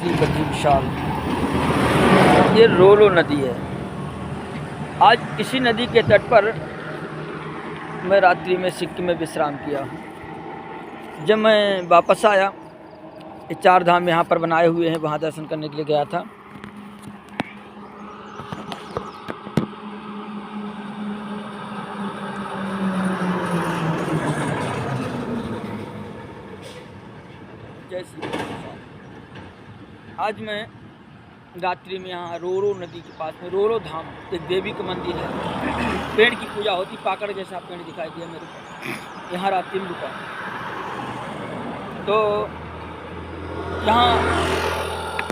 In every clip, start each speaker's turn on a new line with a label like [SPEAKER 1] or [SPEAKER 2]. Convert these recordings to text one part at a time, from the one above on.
[SPEAKER 1] श्री बद्री विशाल। ये रोलो नदी है। आज इसी नदी के तट पर मैं रात्रि में सिक्किम में विश्राम किया हूँ। जब मैं वापस आया, ये 4 धाम यहाँ पर बनाए हुए हैं, वहाँ दर्शन करने के लिए गया था। आज मैं रात्रि में यहाँ रोरो नदी के पास में रोरो धाम, एक देवी का मंदिर है। पेड़ की पूजा होती, पाकड़ जैसा पेड़ दिखाई दिया मेरे को। यहाँ रात्रि में रुका तो यहाँ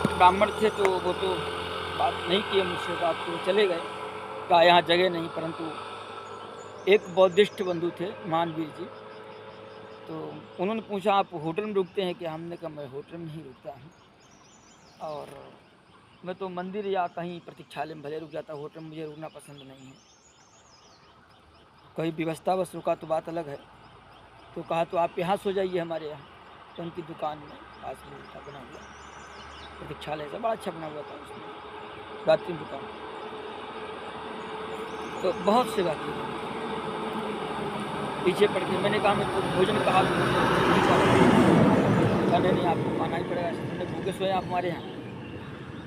[SPEAKER 1] ब्राह्मण थे, तो वो तो बात नहीं किए मुझसे, बात तो चले गए। कहा यहाँ जगह नहीं, परंतु एक बौद्धिस्ट बंधु थे मानवीर जी, तो उन्होंने पूछा आप होटल में रुकते हैं क्या? हमने कहा मैं होटल में नहीं रुकता हूँ, और मैं तो मंदिर या कहीं प्रतीक्षालय में भले रुक जाता, होटल में मुझे रुकना पसंद नहीं है। कोई व्यवस्था बस रुका तो बात अलग है। तो कहा तो आप यहाँ सो जाइए हमारे यहाँ। तो उनकी दुकान में पास में था बना हुआ प्रतीक्षालय से, बड़ा अच्छा बना हुआ था उसमें रात्रि दुकान। तो बहुत सेवा की पीछे पड़ के। मैंने कहा मैं भोजन कहा नहीं, आपको खाना ही पड़ेगा। मैंने भूखे सोए आप हमारे यहाँ,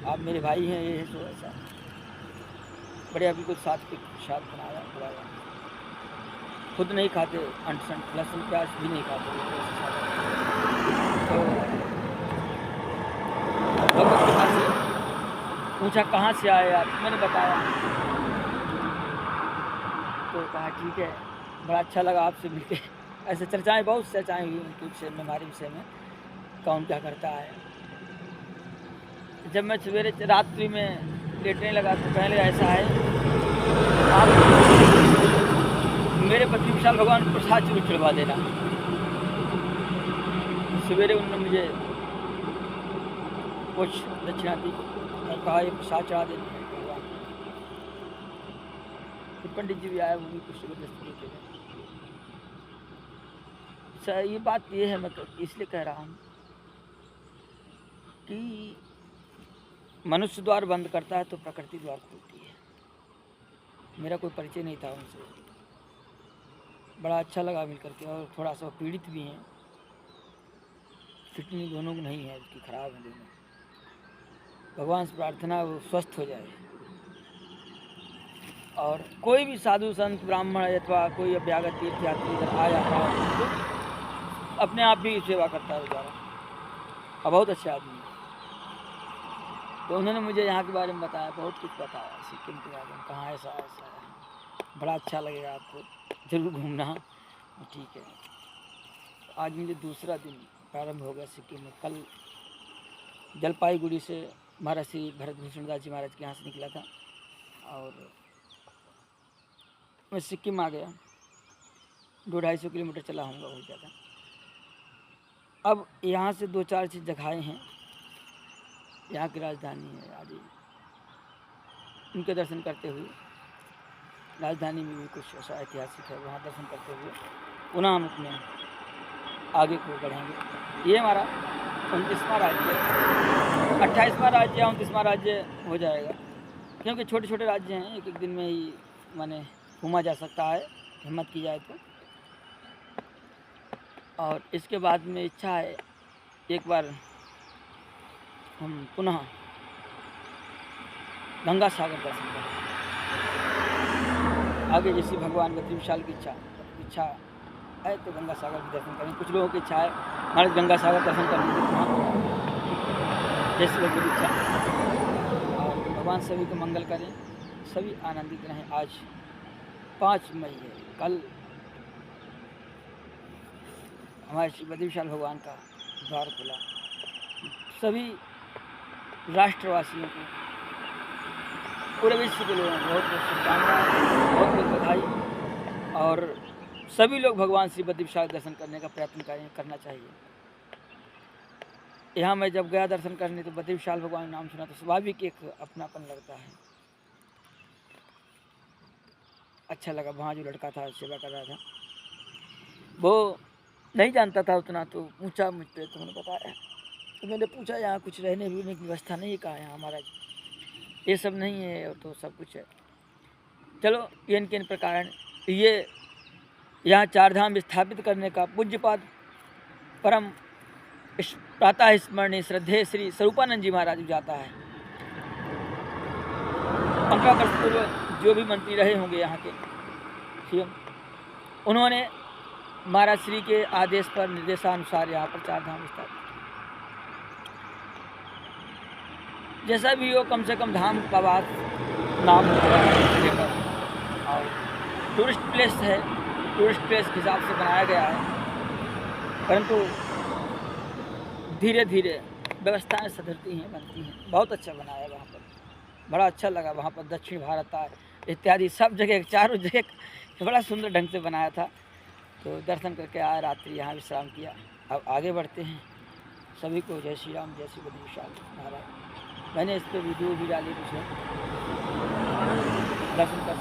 [SPEAKER 1] आप मेरे भाई हैं, ये है सो ऐसा। बड़े अभी कुछ सात्विक प्रसाद बनाया बुलाया। खुद नहीं खाते, अंट लहसुन प्याज भी नहीं खाते। तो भगवत कृपा से पूछा कहाँ से आए आप? मैंने बताया। तो कहा ठीक है, बड़ा अच्छा लगा आपसे मिलके। ऐसे चर्चाएं, बहुत चर्चाएं हुई उनके विषय में, हमारे विषय में, कौन क्या करता है। जब मैं सवेरे रात्रि में लेटने लगा तो पहले ऐसा है, आप मेरे बद्री विशाल भगवान को प्रसाद जरूर चढ़वा देना। सवेरे उन्होंने मुझे कुछ दक्षिणा दी और कहा ये प्रसाद चढ़ा देना भगवान। तो पंडित जी भी आए, वो भी कुछ जबरदस्ती के लिए। ये बात ये है, मैं इसलिए कह रहा हूँ कि मनुष्य द्वार बंद करता है तो प्रकृति द्वार खुलती है। मेरा कोई परिचय नहीं था उनसे, बड़ा अच्छा लगा मिलकर के। और थोड़ा सा पीड़ित भी हैं, किडनी दोनों को नहीं है, उसकी खराब है दोनों। भगवान से प्रार्थना वो स्वस्थ हो जाए। और कोई भी साधु संत ब्राह्मण अथवा कोई अभ्यागत तीर्थयात्री इधर आ जाता है तो अपने आप भी सेवा करता है बेचारा, और बहुत अच्छे आदमी है। तो उन्होंने मुझे यहाँ के बारे में बताया, बहुत कुछ बताया सिक्किम के बारे में, कहाँ ऐसा ऐसा है, बड़ा अच्छा लगेगा आपको, जरूर घूमना। ठीक है। आज मुझे दूसरा दिन प्रारंभ हो गया सिक्किम में। कल जलपाईगुड़ी से महाराज श्री भरतभूषण दास जी महाराज के यहाँ से निकला था, और मैं सिक्किम आ गया। 200-250 किलोमीटर चला होऊंगा, बहुत ज़्यादा। अब यहाँ से 2-4 चीज़ जगहें हैं, यहाँ की राजधानी है आदि, उनके दर्शन करते हुए, राजधानी में भी कुछ ऐसा ऐतिहासिक है, वहाँ दर्शन करते हुए पुनः हम अपने आगे को बढ़ेंगे। ये हमारा 29वां राज्य है, 28वां राज्य या 29वां राज्य हो जाएगा, क्योंकि छोटे छोटे राज्य हैं, एक एक दिन में ही माने घूमा जा सकता है, हिम्मत की जाए तो। और इसके बाद में इच्छा है एक बार हम पुनः गंगा सागर दर्शन करें। आगे जैसी भगवान बद्री विशाल की इच्छा है तो गंगा सागर के दर्शन करें। कुछ लोगों की इच्छा है हमारे गंगा सागर दर्शन करने की, जैसे लोगों की इच्छा। और भगवान सभी को मंगल करें, सभी आनंदित रहें। आज 5 मई है, कल हमारे श्री बद्री विशाल भगवान का द्वार खुला। सभी राष्ट्रवासियों को, पूरे विश्व के लोगों को बहुत बहुत शुभकामनाएं, बहुत बहुत बधाई। और सभी लोग भगवान श्री बद्री विशाल दर्शन करने का प्रयत्न करना चाहिए। यहाँ मैं जब गया दर्शन करने तो बद्री विशाल भगवान नाम सुना तो स्वाभाविक एक अपनापन लगता है, अच्छा लगा। वहाँ जो लड़का था सेवा कर रहा था, वो नहीं जानता था उतना, तो पूछा मुझ पर, तो मैंने बताया तो मैंने पूछा यहाँ कुछ रहने वहने की व्यवस्था नहीं है? कहा यहाँ महाराज ये सब नहीं है, और तो सब कुछ है। चलो ये इनके प्रकार ये यहाँ चार धाम स्थापित करने का पूज्यपाद परम प्रातः स्मरणीय श्रद्धेय श्री स्वरूपानंद जी महाराज जाता है। 15 वर्ष पूर्व जो भी मंत्री रहे होंगे यहाँ के सीएम, उन्होंने महाराज श्री के आदेश पर निर्देशानुसार यहाँ पर चार धाम स्थापित। जैसा भी हो, कम से कम धाम का बात नाम होता है और टूरिस्ट प्लेस है, टूरिस्ट प्लेस के हिसाब से बनाया गया है, परंतु धीरे धीरे व्यवस्थाएं सुधरती हैं, बनती हैं। बहुत अच्छा बनाया वहाँ पर, बड़ा अच्छा लगा। वहाँ पर दक्षिण भारत इत्यादि सब जगह, चारों जगह बड़ा सुंदर ढंग से बनाया था। तो दर्शन करके आए, रात्रि यहाँ विश्राम किया। अब आगे बढ़ते हैं। सभी को जय श्री राम, जय श्री बद्री विशाल महाराज। मैंने इस पर वीडियो भी डाली, कुछ दर्शन कर